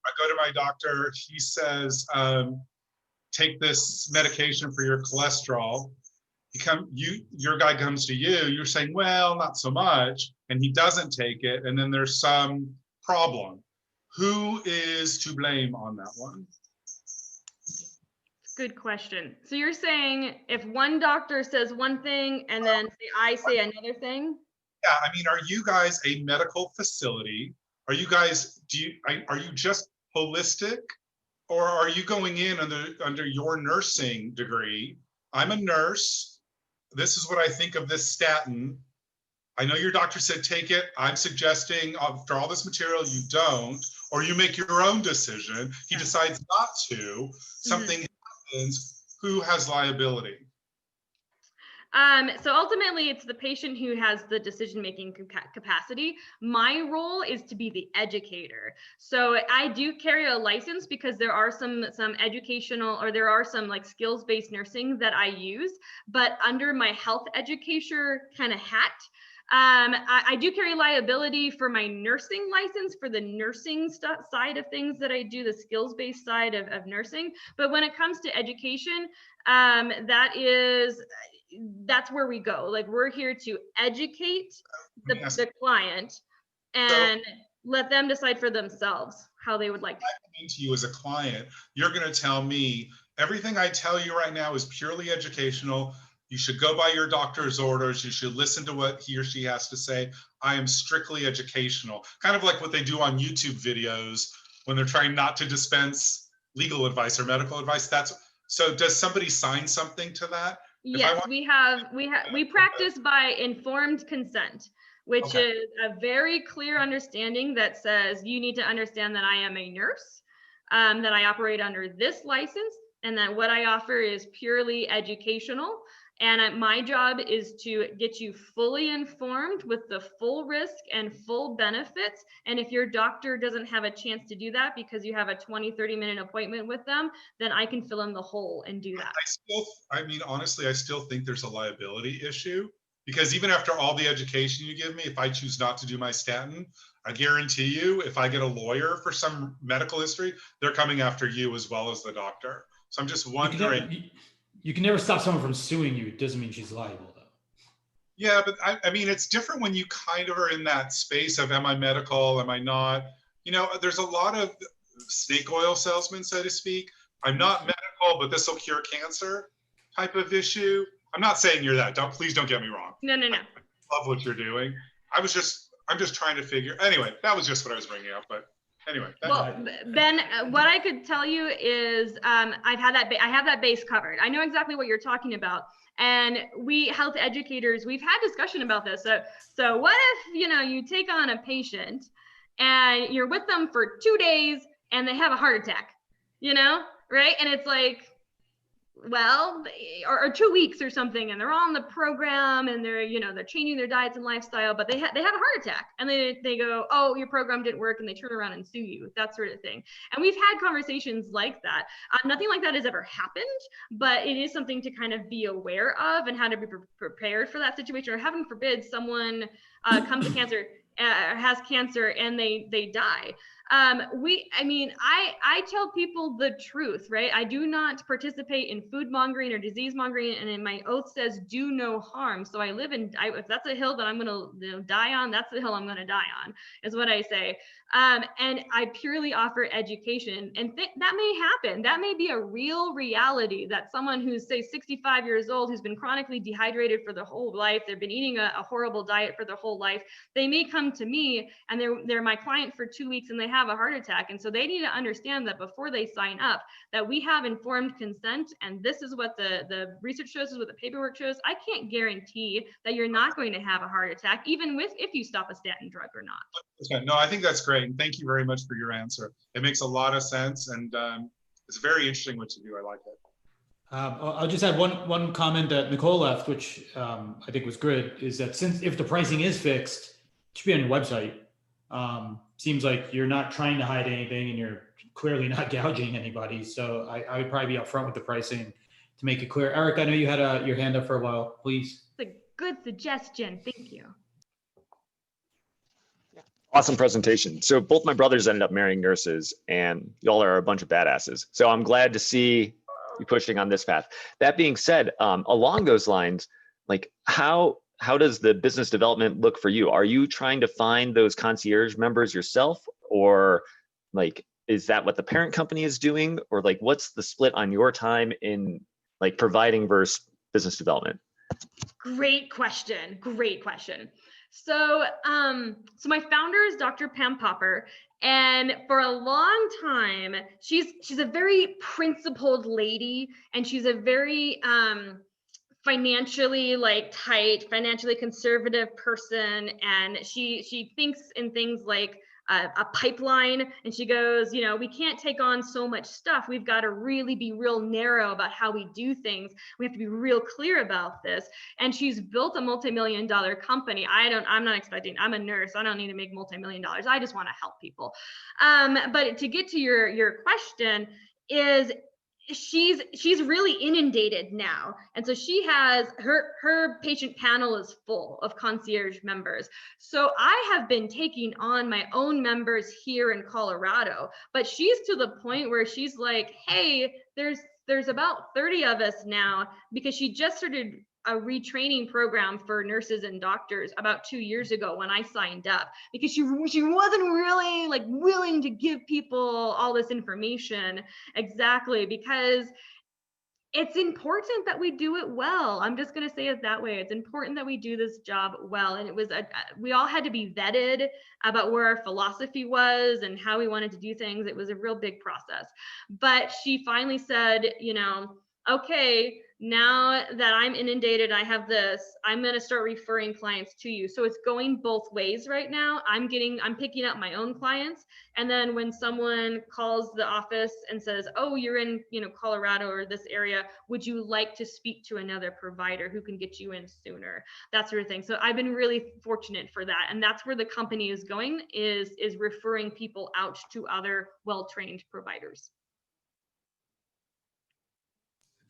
I go to my doctor, he says, take this medication for your cholesterol. Your guy comes to you, you're saying, well, not so much, and he doesn't take it, and then there's some problem. Who is to blame on that one? Good question. So you're saying if one doctor says one thing and then I say another thing? Yeah, I mean, are you guys a medical facility? Are you guys, are you just holistic? Or are you going in under your nursing degree? I'm a nurse. This is what I think of this statin. I know your doctor said take it. I'm suggesting after all this material, you don't, or you make your own decision. He decides not to. Something happens. Who has liability? So ultimately, it's the patient who has the decision-making capacity. My role is to be the educator. So I do carry a license because there are some educational, or there are some like skills-based nursing that I use, but under my health educator kind of hat, I do carry liability for my nursing license for the nursing side of things that I do, the skills-based side of nursing. But when it comes to education, that's where we go. Like, we're here to educate the client and let them decide for themselves how they would like to. I'm coming to you as a client, you're going to tell me everything I tell you right now is purely educational. You should go by your doctor's orders. You should listen to what he or she has to say. I am strictly educational, kind of like what they do on YouTube videos when they're trying not to dispense legal advice or medical advice. So does somebody sign something to that? Yes, we practice by informed consent, which is a very clear understanding that says you need to understand that I am a nurse, that I operate under this license, and that what I offer is purely educational. And my job is to get you fully informed with the full risk and full benefits. And if your doctor doesn't have a chance to do that because you have a 20-30-minute appointment with them, then I can fill in the hole and do that. Honestly, I still think there's a liability issue, because even after all the education you give me, if I choose not to do my statin, I guarantee you, if I get a lawyer for some medical history, they're coming after you as well as the doctor. So I'm just wondering. You can never stop someone from suing you. It doesn't mean she's liable, though. Yeah, but I mean, it's different when you kind of are in that space of, am I medical, am I not? You know, there's a lot of snake oil salesmen, so to speak. I'm not medical, but this will cure cancer type of issue. I'm not saying you're that. Please don't get me wrong. No. I love what you're doing. I'm just trying to figure. Anyway, that was just what I was bringing up. But anyway. Well, Ben, what I could tell you is I have that base covered. I know exactly what you're talking about. And we health educators, we've had discussion about this. So what if, you take on a patient and you're with them for 2 days and they have a heart attack, right? And it's like, well, or 2 weeks or something, and they're on the program and they're changing their diets and lifestyle, but they have a heart attack, and they go, oh, your program didn't work, and they turn around and sue you, that sort of thing. And we've had conversations like that. Nothing like that has ever happened, but it is something to kind of be aware of and how to be prepared for that situation. Or heaven forbid someone comes to cancer, has cancer, and they die. I tell people the truth, right? I do not participate in food mongering or disease mongering, and in my oath says do no harm. So if that's a hill that I'm going to die on, that's the hill I'm going to die on, is what I say. And I purely offer education, and that may happen. That may be a real reality, that someone who's, say, 65 years old, who's been chronically dehydrated for their whole life, they've been eating a horrible diet for their whole life, they may come to me and they're my client for 2 weeks and they have a heart attack. And so they need to understand that before they sign up, that we have informed consent, and this is what the research shows, is what the paperwork shows. I can't guarantee that you're not going to have a heart attack, even if you stop a statin drug or not. Okay. No, I think that's great. And thank you very much for your answer. It makes a lot of sense, and it's very interesting what you do. I like it. I'll just add one comment that Nicole left, which I think was good, is that if the pricing is fixed, it should be on your website. Seems like you're not trying to hide anything, and you're clearly not gouging anybody. So I would probably be upfront with the pricing to make it clear. Eric, I know you had your hand up for a while, please. It's a good suggestion. Thank you. Awesome presentation. So both my brothers ended up marrying nurses, and y'all are a bunch of badasses. So I'm glad to see you pushing on this path. That being said, along those lines, like how does the business development look for you? Are you trying to find those concierge members yourself, or like is that what the parent company is doing, or like what's the split on your time in like providing versus business development? Great question. Great question. So, so my founder is Dr. Pam Popper, and for a long time, she's a very principled lady, and she's a very financially like tight, financially conservative person, and she thinks in things like a pipeline, and she goes, you know, we can't take on so much stuff. We've got to really be real narrow about how we do things. We have to be real clear about this. And she's built a multi-million-dollar company. I'm not expecting, I'm a nurse. I don't need to make multi-million-dollars. I just want to help people. But to get to your question is, she's really inundated now, and so she has her patient panel is full of concierge members. So I have been taking on my own members here in Colorado, but she's to the point where she's like, hey, there's about 30 of us now, because she just started a retraining program for nurses and doctors about 2 years ago when I signed up, because she wasn't really like willing to give people all this information. Exactly, because it's important that we do it well. I'm just going to say it that way. It's important that we do this job well. And it was we all had to be vetted about where our philosophy was and how we wanted to do things. It was a real big process. But she finally said, you know, okay, now that I'm inundated, I have this, I'm going to start referring clients to you. So it's going both ways right now. I'm picking up my own clients. And then when someone calls the office and says, oh, you're in, you know, Colorado or this area, would you like to speak to another provider who can get you in sooner? That sort of thing. So I've been really fortunate for that. And that's where the company is going, is referring people out to other well-trained providers.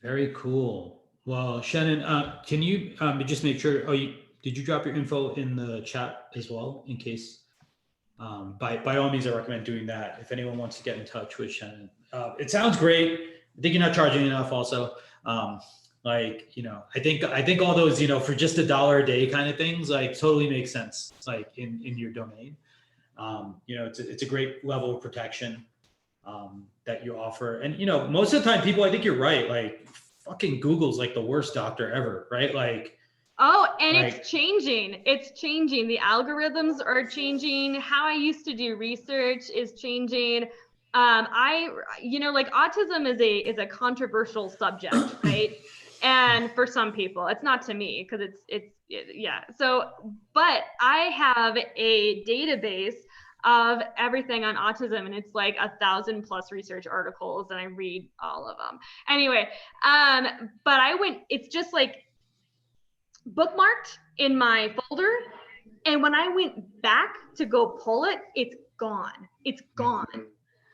Very cool. Well, Shannon, can you just make sure, did you drop your info in the chat as well, in case? By all means, I recommend doing that if anyone wants to get in touch with Shannon. It sounds great. I think you're not charging enough also. Like, you know, I think all those, you know, for just $1 a day kind of things, like totally makes sense, like in your domain. You know, it's a great level of protection that you offer. And, you know, most of the time people, I think you're right. Like fucking Google's like the worst doctor ever, right? Like, oh, and it's changing. It's changing. The algorithms are changing. How I used to do research is changing. You know, like autism is a controversial subject, right? And for some people, it's not to me, because yeah. So, but I have a database of everything on autism, and it's like 1,000+ research articles, and I read all of them. Anyway, but it's just like bookmarked in my folder, and when I went back to go pull it, it's gone. It's gone.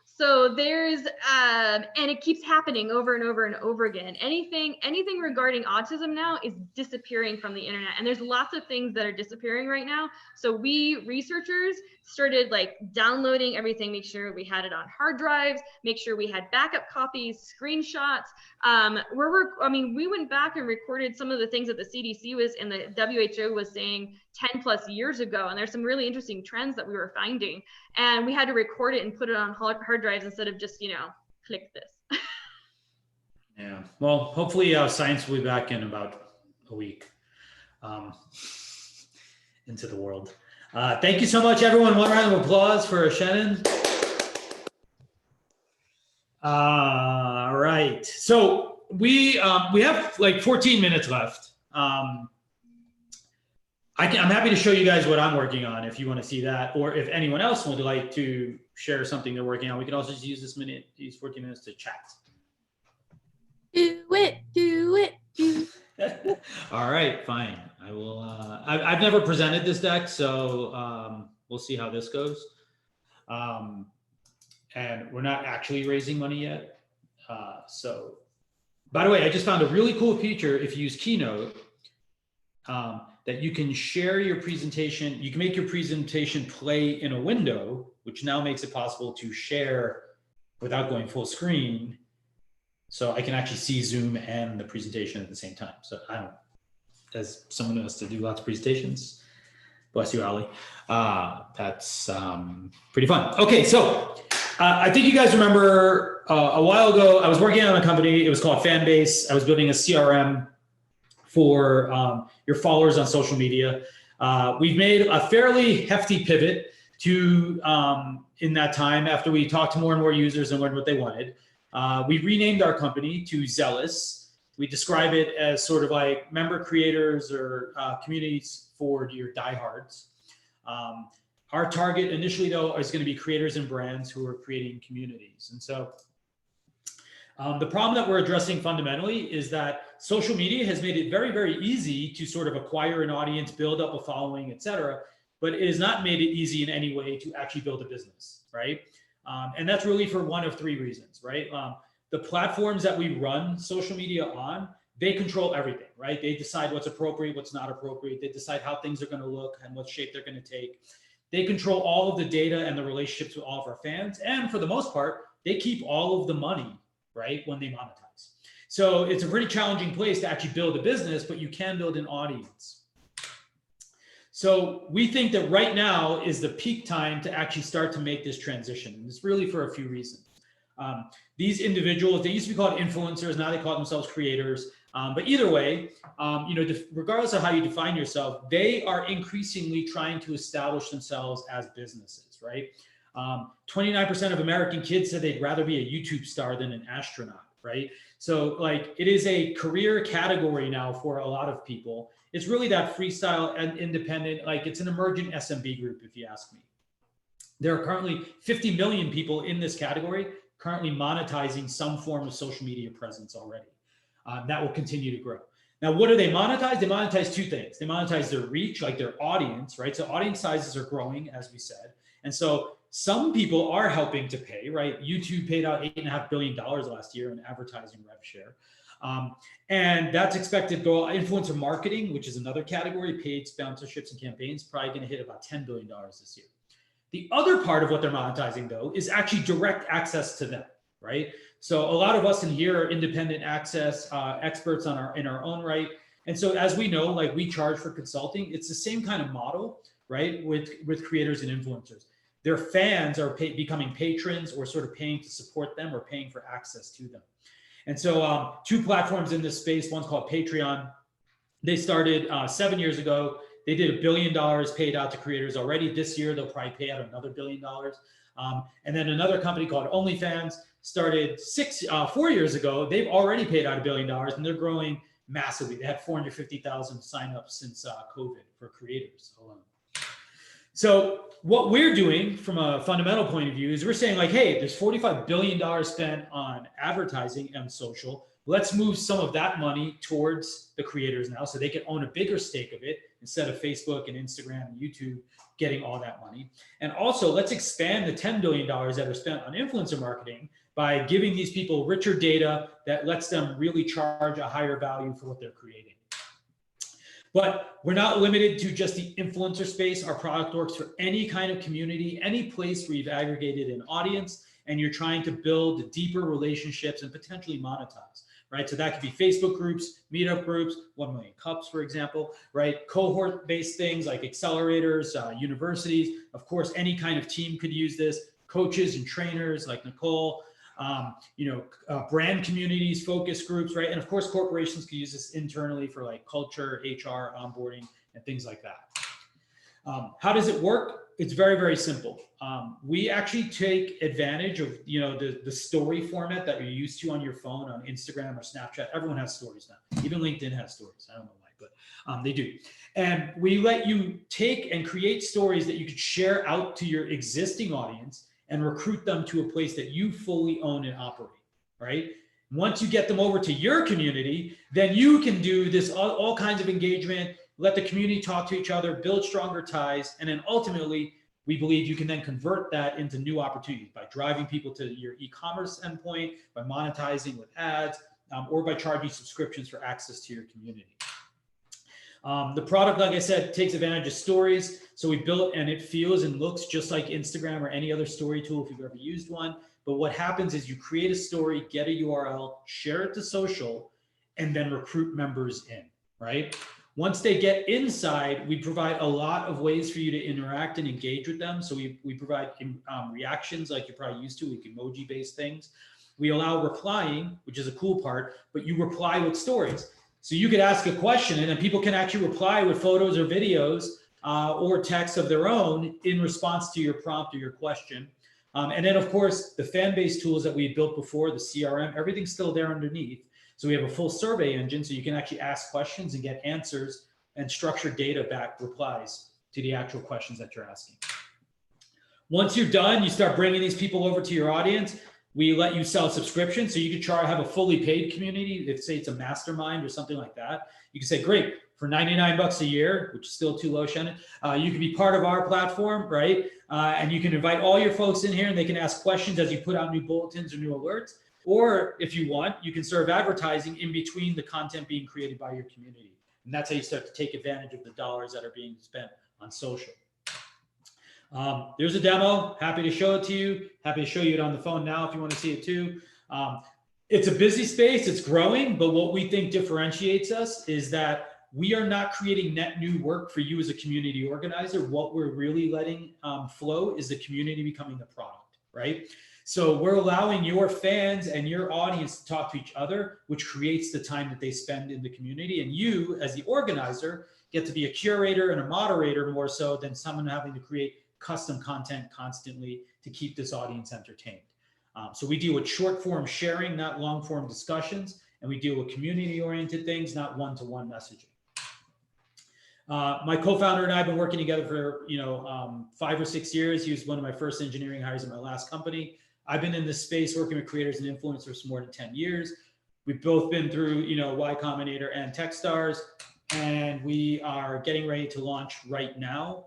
So there's and it keeps happening over and over and over again. Anything regarding autism now is disappearing from the internet, and there's lots of things that are disappearing right now. So we researchers started like downloading everything, make sure we had it on hard drives, make sure we had backup copies, screenshots. We went back and recorded some of the things that the CDC was and the WHO was saying 10+ years ago, and there's some really interesting trends that we were finding, and we had to record it and put it on hard drives instead of just, you know, click this. Yeah, well, hopefully science will be back in about a week into the world. Thank you so much, everyone. One round of applause for Shannon. All right, so we have like 14 minutes left. I'm happy to show you guys what I'm working on if you want to see that, or if anyone else would like to share something they're working on. We can also just use these 14 minutes to chat. Do it. All right, fine. I will. I've never presented this deck, so we'll see how this goes. And we're not actually raising money yet. So, by the way, I just found a really cool feature if you use Keynote. that you can share your presentation. You can make your presentation play in a window, which now makes it possible to share without going full screen. So I can actually see Zoom and the presentation at the same time. So I don't, as someone who has to do lots of presentations, bless you, Ali. That's pretty fun. Okay, so I think you guys remember a while ago, I was working on a company. It was called Fanbase. I was building a CRM for your followers on social media. We've made a fairly hefty pivot to in that time after we talked to more and more users and learned what they wanted. We renamed our company to Zealous. We describe it as sort of like member creators or communities for your diehards. Our target initially, though, is going to be creators and brands who are creating communities. And so the problem that we're addressing fundamentally is that social media has made it very, very easy to sort of acquire an audience, build up a following, et cetera, but it has not made it easy in any way to actually build a business, right? And that's really for one of three reasons, right? The platforms that we run social media on, they control everything, right? They decide what's appropriate, what's not appropriate. They decide how things are going to look and what shape they're going to take. They control all of the data and the relationships with all of our fans. And for the most part, they keep all of the money, right, when they monetize. So it's a pretty challenging place to actually build a business, but you can build an audience. So we think that right now is the peak time to actually start to make this transition. And it's really for a few reasons. These individuals, they used to be called influencers, now they call themselves creators. But either way, regardless of how you define yourself, they are increasingly trying to establish themselves as businesses, right? 29% of American kids said they'd rather be a YouTube star than an astronaut, right? So like it is a career category now for a lot of people. It's really that freestyle and independent, like it's an emergent SMB group, if you ask me. There are currently 50 million people in this category currently monetizing some form of social media presence already. That will continue to grow. Now, what do they monetize? They monetize two things. They monetize their reach, like their audience, right? So audience sizes are growing, as we said. And so some people are helping to pay, right? YouTube paid out $8.5 billion last year in advertising rev share. And that's expected to go. Influencer marketing, which is another category, paid sponsorships and campaigns, probably going to hit about $10 billion this year. The other part of what they're monetizing, though, is actually direct access to them, right? So a lot of us in here are independent access experts in our own right. And so as we know, like we charge for consulting, it's the same kind of model, right? With creators and influencers. Their fans are becoming patrons or sort of paying to support them or paying for access to them. And so two platforms in this space, one's called Patreon. They started 7 years ago. They did $1 billion paid out to creators already. This year, they'll probably pay out another $1 billion. And then another company called OnlyFans started 4 years ago. They've already paid out $1 billion and they're growing massively. They had 450,000 signups since COVID for creators alone. So what we're doing from a fundamental point of view is we're saying like, hey, there's $45 billion spent on advertising and social. Let's move some of that money towards the creators now so they can own a bigger stake of it instead of Facebook and Instagram and YouTube getting all that money. And also let's expand the $10 billion that are spent on influencer marketing by giving these people richer data that lets them really charge a higher value for what they're creating. But we're not limited to just the influencer space. Our product works for any kind of community, any place where you've aggregated an audience and you're trying to build deeper relationships and potentially monetize, right? So that could be Facebook groups, meetup groups, 1 Million Cups, for example, right? Cohort-based things like accelerators, universities. Of course, any kind of team could use this. Coaches and trainers like Nicole, brand communities, focus groups, right? And of course, corporations can use this internally for like culture, HR, onboarding, and things like that. How does it work? It's very, very simple. We actually take advantage of, the story format that you're used to on your phone, on Instagram or Snapchat. Everyone has stories now. Even LinkedIn has stories. I don't know why, but they do. And we let you take and create stories that you could share out to your existing audience and recruit them to a place that you fully own and operate, right? Once you get them over to your community, then you can do this all kinds of engagement, let the community talk to each other, build stronger ties, and then ultimately, we believe you can then convert that into new opportunities by driving people to your e-commerce endpoint, by monetizing with ads, or by charging subscriptions for access to your community. The product, like I said, takes advantage of stories. So we built, and it feels and looks just like Instagram or any other story tool if you've ever used one. But what happens is you create a story, get a URL, share it to social, and then recruit members in, right? Once they get inside, we provide a lot of ways for you to interact and engage with them. So we provide reactions like you're probably used to, like emoji-based things. We allow replying, which is a cool part, but you reply with stories. So you could ask a question and then people can actually reply with photos or videos or text of their own in response to your prompt or your question. And then of course, the fan-based tools that we built before, the CRM, everything's still there underneath. So we have a full survey engine, so you can actually ask questions and get answers and structured data back replies to the actual questions that you're asking. Once you're done, you start bringing these people over to your audience. We let you sell subscriptions. So you could have a fully paid community. If say it's a mastermind or something like that, you can say, great, for 99 bucks a year, which is still too low, Shannon, you can be part of our platform, right? And you can invite all your folks in here and they can ask questions as you put out new bulletins or new alerts. Or if you want, you can serve advertising in between the content being created by your community. And that's how you start to take advantage of the dollars that are being spent on social. There's a demo. Happy to show it to you. Happy to show you it on the phone now if you want to see it too. It's a busy space. It's growing. But what we think differentiates us is that we are not creating net new work for you as a community organizer. What we're really letting flow is the community becoming the product, right? So we're allowing your fans and your audience to talk to each other, which creates the time that they spend in the community. And you, as the organizer, get to be a curator and a moderator more so than someone having to create custom content constantly to keep this audience entertained. So we deal with short form sharing, not long form discussions, and we deal with community-oriented things, not one-to-one messaging. My co-founder and I have been working together for 5 or 6 years. He was one of my first engineering hires in my last company. I've been in this space working with creators and influencers for more than 10 years. We've both been through, Y Combinator and Techstars, and we are getting ready to launch right now.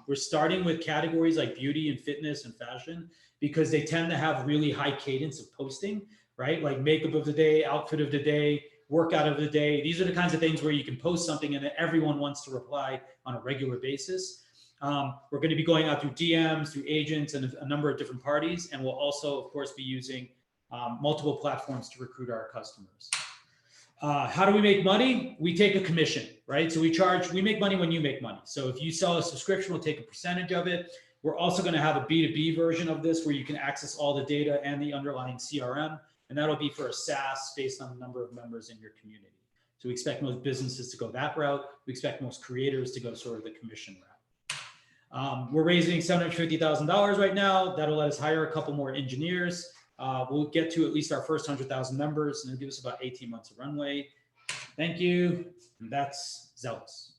We're starting with categories like beauty and fitness and fashion because they tend to have really high cadence of posting, right? Like makeup of the day, outfit of the day, workout of the day. These are the kinds of things where you can post something and everyone wants to reply on a regular basis. We're going to be going out through DMs, through agents, and a number of different parties. And we'll also, of course, be using multiple platforms to recruit our customers. How do we make money? We take a commission, right? So we make money when you make money. So if you sell a subscription, we'll take a percentage of it. We're also going to have a B2B version of this where you can access all the data and the underlying CRM. And that'll be for a SaaS based on the number of members in your community. So we expect most businesses to go that route. We expect most creators to go sort of the commission route. We're raising $750,000 right now. That'll let us hire a couple more engineers. We'll get to at least our first 100,000 members, and it'll give us about 18 months of runway. Thank you. And that's Zealous.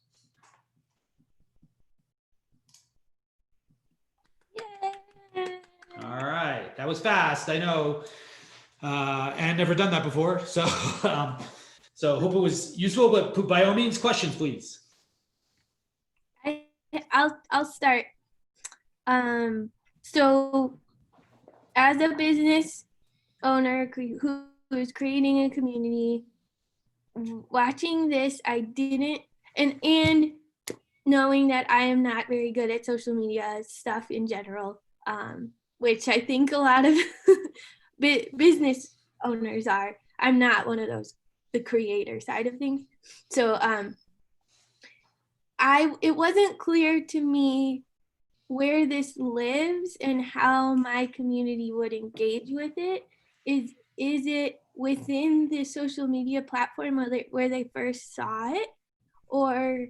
Yay. All right. That was fast. I know. And never done that before. So, so hope it was useful, but by all means, questions, please. I'll start. So as a business owner who is creating a community, watching this, I didn't, and knowing that I am not very good at social media stuff in general, which I think a lot of business owners are. I'm not one of those, the creator side of things. So it wasn't clear to me where this lives and how my community would engage with it. Is it within the social media platform where they first saw it, or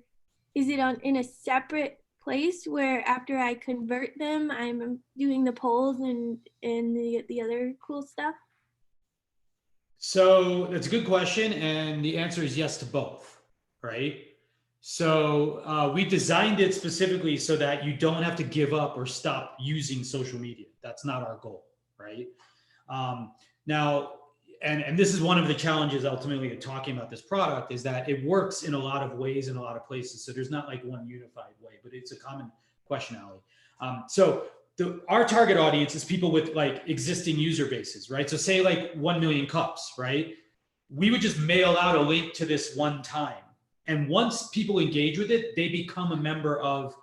is it in a separate place where after I convert them, I'm doing the polls and the other cool stuff? So that's a good question, and the answer is yes to both, right? So we designed it specifically so that you don't have to give up or stop using social media. That's not our goal, right? Now, and this is one of the challenges ultimately of talking about this product is that it works in a lot of ways in a lot of places. So there's not like one unified way, but it's a common question, Ali. So our target audience is people with like existing user bases, right? So say like 1 million cups, right? We would just mail out a link to this one time, And once people engage with it, they become a member of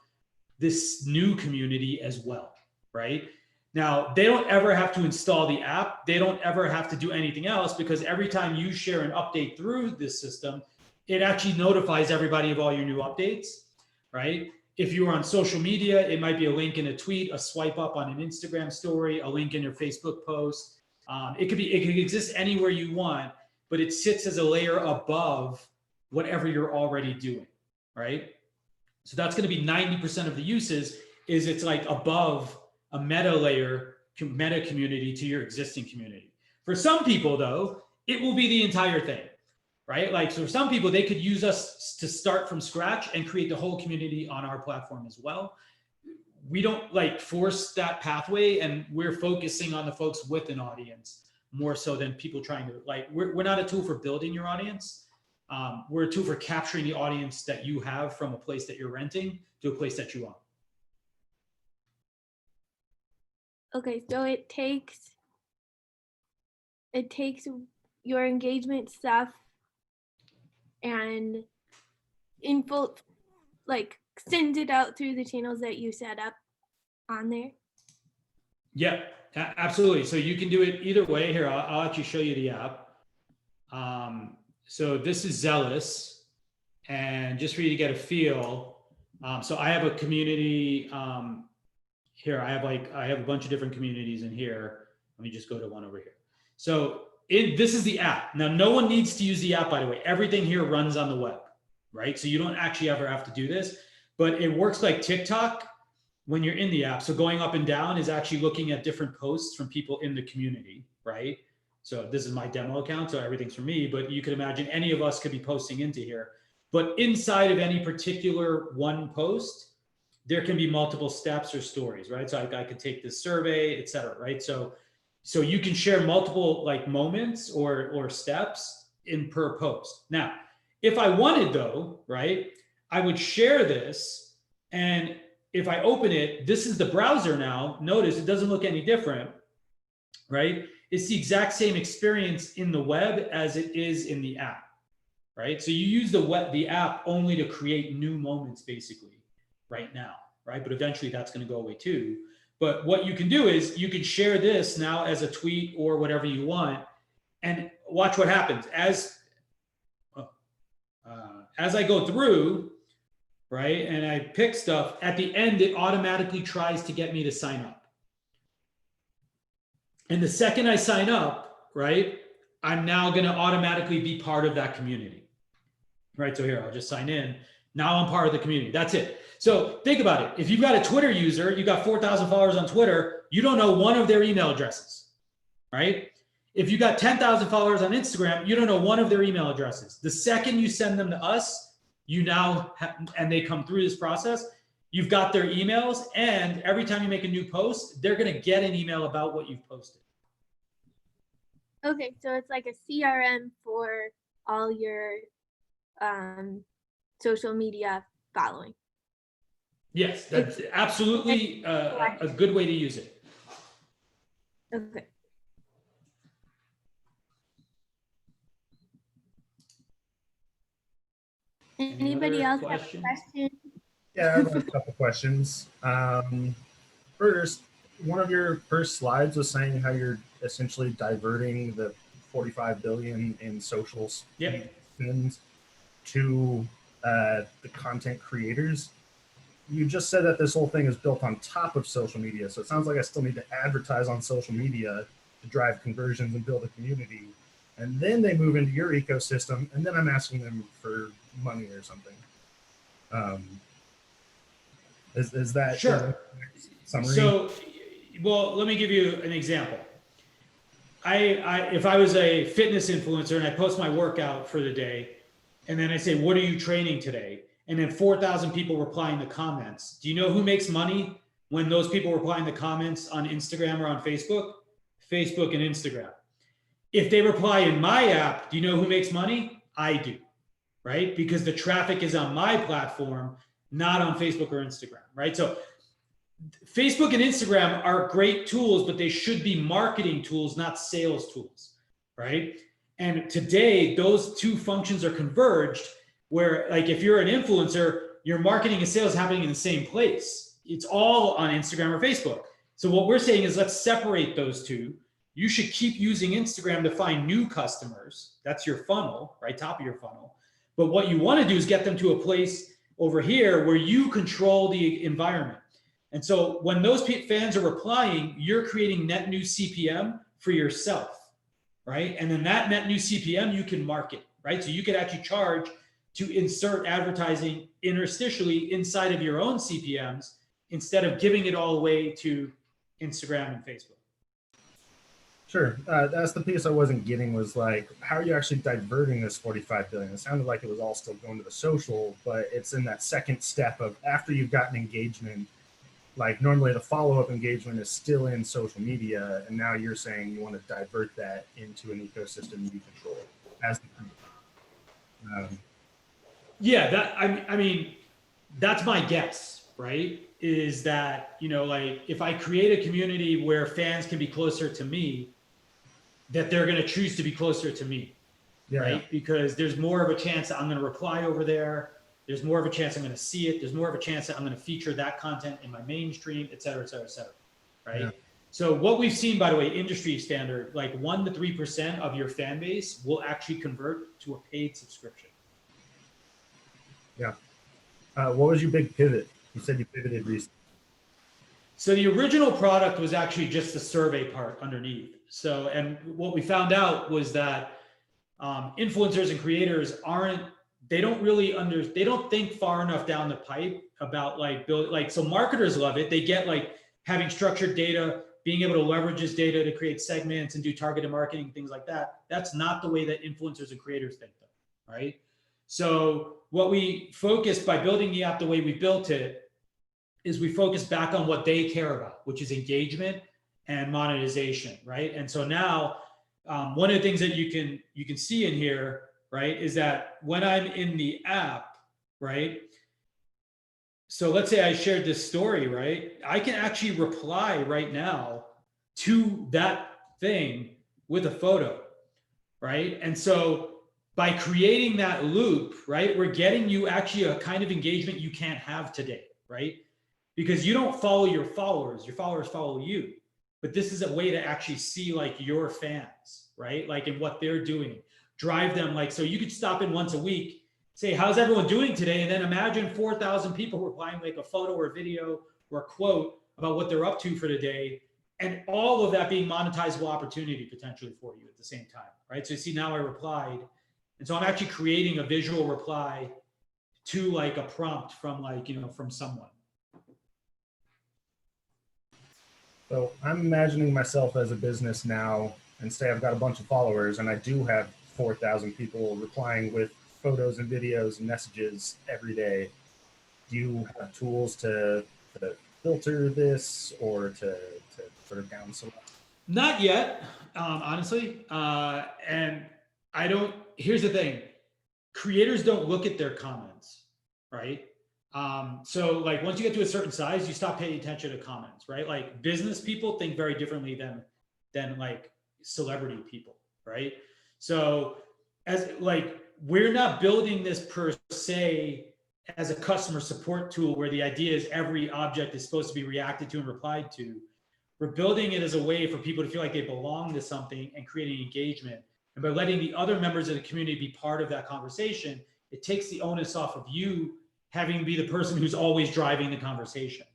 this new community as well, right? Now, they don't ever have to install the app. They don't ever have to do anything else, because every time you share an update through this system, it actually notifies everybody of all your new updates, right? If you are on social media, it might be a link in a tweet, a swipe up on an Instagram story, a link in your Facebook post. It could exist anywhere you want, but it sits as a layer above whatever you're already doing, right? So that's going to be 90% of the uses, is it's like above a meta layer, meta community to your existing community. For some people though, it will be the entire thing, right? Like, so for some people, they could use us to start from scratch and create the whole community on our platform as well. We don't like force that pathway, and we're focusing on the folks with an audience more so than people trying to, like, we're not a tool for building your audience. We're a tool for capturing the audience that you have from a place that you're renting to a place that you own. Okay, so it takes your engagement stuff and info, like, sends it out through the channels that you set up on there. Yeah, absolutely. So you can do it either way. Here, I'll actually show you the app. So this is Zealous, and just for you to get a feel. So I have a community here. I have a bunch of different communities in here. Let me just go to one over here. So this is the app. Now, no one needs to use the app, by the way. Everything here runs on the web, right? So you don't actually ever have to do this, but it works like TikTok when you're in the app. So going up and down is actually looking at different posts from people in the community, right? So this is my demo account, so everything's for me, but you can imagine any of us could be posting into here. But inside of any particular one post, there can be multiple steps or stories, right? So I could take this survey, et cetera, right? So you can share multiple like moments or steps in per post. Now, if I wanted though, right, I would share this, and if I open it, this is the browser now. Notice it doesn't look any different, right? It's the exact same experience in the web as it is in the app, right? So you use the app only to create new moments basically right now, right? But eventually that's going to go away too. But what you can do is you can share this now as a tweet or whatever you want, and watch what happens as I go through, right? And I pick stuff at the end, it automatically tries to get me to sign up. And the second I sign up, right, I'm now going to automatically be part of that community, right? So here, I'll just sign in. Now I'm part of the community. That's it. So think about it. If you've got a Twitter user, you got 4,000 followers on Twitter, you don't know one of their email addresses, right? If you got 10,000 followers on Instagram, you don't know one of their email addresses. The second you send them to us, you now and they come through this process, you've got their emails, and every time you make a new post, they're going to get an email about what you've posted. Okay, so it's like a CRM for all your social media following. Yes, that's absolutely a good way to use it. Okay. Anybody else have a question? Yeah, I have a couple questions. First, one of your first slides was saying how you're essentially diverting the 45 billion in social spends to the content creators. You just said that this whole thing is built on top of social media, so it sounds like I still need to advertise on social media to drive conversions and build a community, and then they move into your ecosystem, and then I'm asking them for money or something. Is that sure? Summary? So, well, let me give you an example. If I was a fitness influencer and I post my workout for the day, and then I say, "What are you training today?" and then 4,000 people reply in the comments. Do you know who makes money when those people reply in the comments on Instagram or on Facebook? Facebook and Instagram. If they reply in my app, do you know who makes money? I do, right? Because the traffic is on my platform, not on Facebook or Instagram, right? So Facebook and Instagram are great tools, but they should be marketing tools, not sales tools, right? And today, those two functions are converged. where like if you're an influencer, your marketing and sales happening in the same place. It's all on Instagram or Facebook. So what we're saying is let's separate those two. You should keep using Instagram to find new customers. That's your funnel, right? Top of your funnel. But what you want to do is get them to a place over here where you control the environment. And so when those fans are replying, you're creating net new CPM for yourself, right? And then that net new CPM you can market, right? So you could actually charge to insert advertising interstitially inside of your own CPMs instead of giving it all away to Instagram and Facebook. Sure. That's the piece I wasn't getting was like, how are you actually diverting this 45 billion? It sounded like it was all still going to the social, but it's in that second step of after you've gotten engagement, like normally the follow-up engagement is still in social media. And now you're saying you want to divert that into an ecosystem you control as the yeah, that I mean, that's my guess, right? Is that, you know, like if I create a community where fans can be closer to me, that they're going to choose to be closer to me, right? Because there's more of a chance that I'm going to reply over there. There's more of a chance I'm going to see it. There's more of a chance that I'm going to feature that content in my mainstream, et cetera, et cetera, et cetera, right? Yeah. So what we've seen, by the way, industry standard, like 1 to 3% of your fan base will actually convert to a paid subscription. Yeah. What was your big pivot? You said you pivoted recently. So the original product was actually just the survey part underneath. So, and what we found out was that influencers and creators they don't think far enough down the pipe about like so marketers love it. They get like having structured data, being able to leverage this data to create segments and do targeted marketing, things like that. That's not the way that influencers and creators think though, right? So what we focused by building the app the way we built it is we focus back on what they care about, which is engagement and monetization, right? And so now one of the things that you can see in here, right, is that when I'm in the app, right? So let's say I shared this story, right? I can actually reply right now to that thing with a photo, right? And so by creating that loop, right, we're getting you actually a kind of engagement you can't have today, right? Because you don't follow your followers follow you. But this is a way to actually see like your fans, right? Like in what they're doing, drive them like, so you could stop in once a week, say, how's everyone doing today? And then imagine 4,000 people replying like a photo or video or a quote about what they're up to for the day. And all of that being monetizable opportunity potentially for you at the same time, right? So you see now I replied. And so I'm actually creating a visual reply to like a prompt from like, you know, from someone. So I'm imagining myself as a business now and say I've got a bunch of followers and I do have 4,000 people replying with photos and videos and messages every day. Do you have tools to filter this or to sort of down select? Not yet, honestly. And I don't, here's the thing. Creators don't look at their comments, right? So like once you get to a certain size, you stop paying attention to comments, right? Like business people think very differently than like celebrity people, right? So as like, we're not building this per se as a customer support tool where the idea is every object is supposed to be reacted to and replied to. We're building it as a way for people to feel like they belong to something and creating engagement. And by letting the other members of the community be part of that conversation, it takes the onus off of you having to be the person who's always driving the conversation.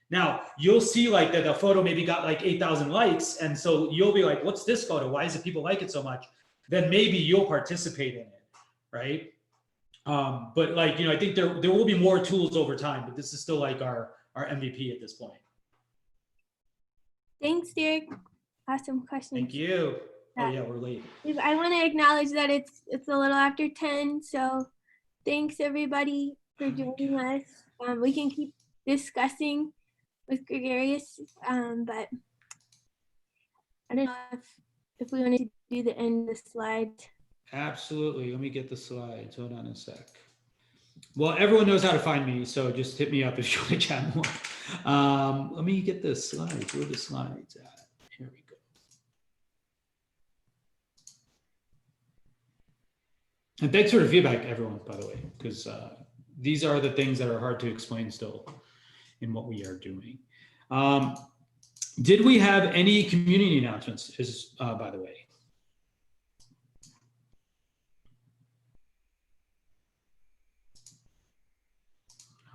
Now, you'll see like that the photo maybe got like 8,000 likes. And so you'll be like, what's this photo? Why is it people like it so much? Then maybe you'll participate in it, right? But like, you know, I think there will be more tools over time, but this is still like our MVP at this point. Thanks, Derek. Awesome question. Thank you. Oh yeah, we're late. I want to acknowledge that it's a little after 10, so thanks everybody for joining us. We can keep discussing with Gregarious, but I don't know if we want to do the end of the slide. Absolutely. Let me get the slides. Hold on a sec. Well, everyone knows how to find me, so just hit me up if you want to chat more. Let me get the slides. Where are the slides at? Here we And thanks for the feedback, everyone, by the way, because these are the things that are hard to explain still in what we are doing. Did we have any community announcements, by the way?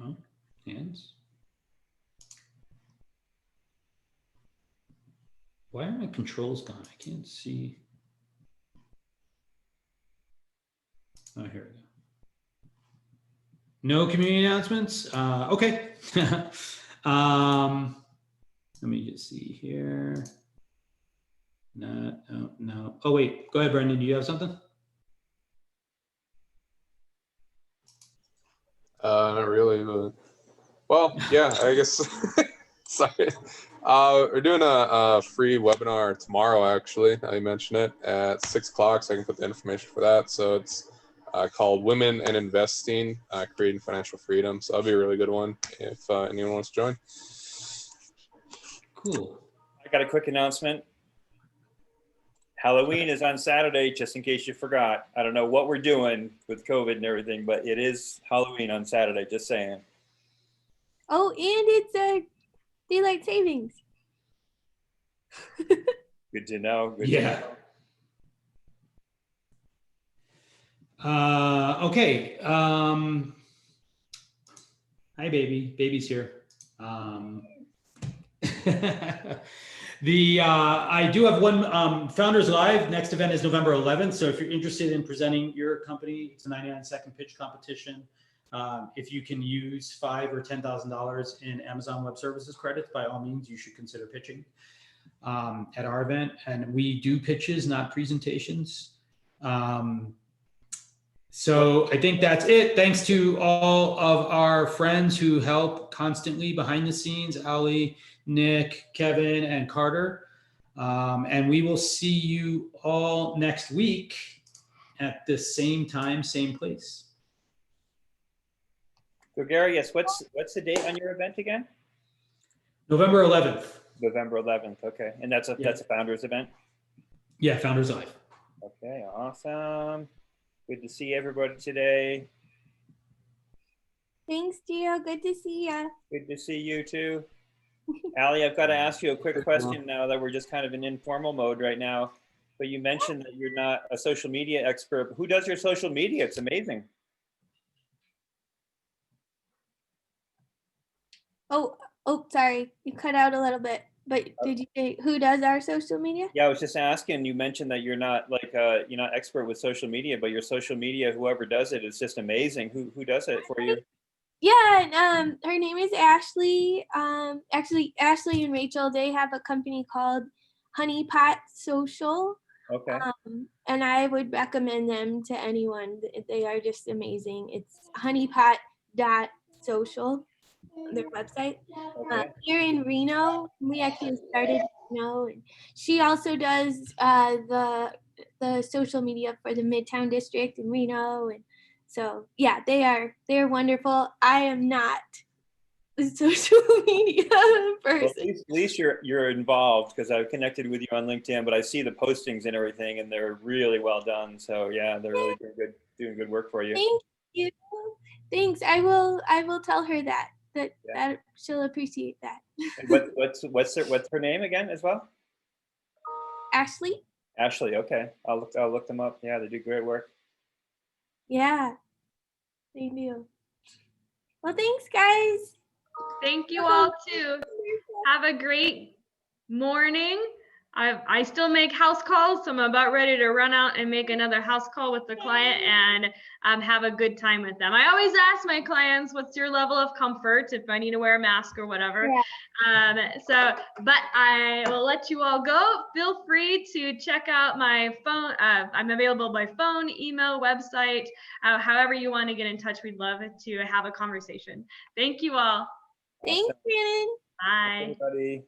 Oh, hands? Why are my controls gone? I can't see. Oh, here we go. No community announcements? Okay. Let me just see here. No. Oh, wait. Go ahead, Brendan. Do you have something? Not really, but well, yeah, I guess. Sorry. We're doing a free webinar tomorrow, actually. I mentioned it at 6 o'clock, so I can put the information for that. So it's called Women and Investing, Creating Financial Freedom. So that'll be a really good one if anyone wants to join. Cool. I got a quick announcement. Halloween is on Saturday, just in case you forgot. I don't know what we're doing with COVID and everything, but it is Halloween on Saturday, just saying. Oh, and it's daylight savings. Good to know. Good Yeah. to know. Okay. Hi, baby. Baby's here. I do have one Founders Live. Next event is November 11th. So if you're interested in presenting your company, it's a 99-second pitch competition. If you can use $5,000 or $10,000 in Amazon Web Services credits, by all means, you should consider pitching at our event. And we do pitches, not presentations. So I think that's it. Thanks to all of our friends who help constantly behind the scenes, Ali, Nick, Kevin, and Carter. And we will see you all next week at the same time, same place. So Gary, yes, what's the date on your event again? November 11th. November 11th. Okay, and that's a founders event. Yeah, Founders Live. Okay, awesome. Good to see everybody today. Thanks, Gio. Good to see ya. Good to see you too. Ali, I've got to ask you a quick question now that we're just kind of in informal mode right now. But you mentioned that you're not a social media expert. Who does your social media? It's amazing. Oh, sorry. You cut out a little bit. But did you say who does our social media? Yeah, I was just asking. You mentioned that you're not you're not expert with social media, but your social media, whoever does it, is just amazing. Who does it for you? Yeah, her name is Ashley. Actually, Ashley and Rachel, they have a company called Honeypot Social. Okay. And I would recommend them to anyone. They are just amazing. It's honeypot.social, their website. Okay. Here in Reno, we actually started in Reno. And she also does the social media for the Midtown District in Reno. And so yeah, they're wonderful. I am not a social media person. Well, at least you're involved, because I've connected with you on LinkedIn, but I see the postings and everything, and they're really well done. So yeah, they're really doing good work for you. Thank you. Thanks. I will tell her that she'll appreciate that. What's her name again as well? Ashley. Ashley. Okay, I'll look them up. Yeah, they do great work. Yeah, they do. Well, thanks, guys. Thank you all too. Have a great morning. I still make house calls, so I'm about ready to run out and make another house call with the client and have a good time with them. I always ask my clients, what's your level of comfort if I need to wear a mask or whatever. Yeah. But I will let you all go. Feel free to check out my phone. I'm available by phone, email, website, however you want to get in touch. We'd love to have a conversation. Thank you all. Thanks, Shannon. Bye. Everybody.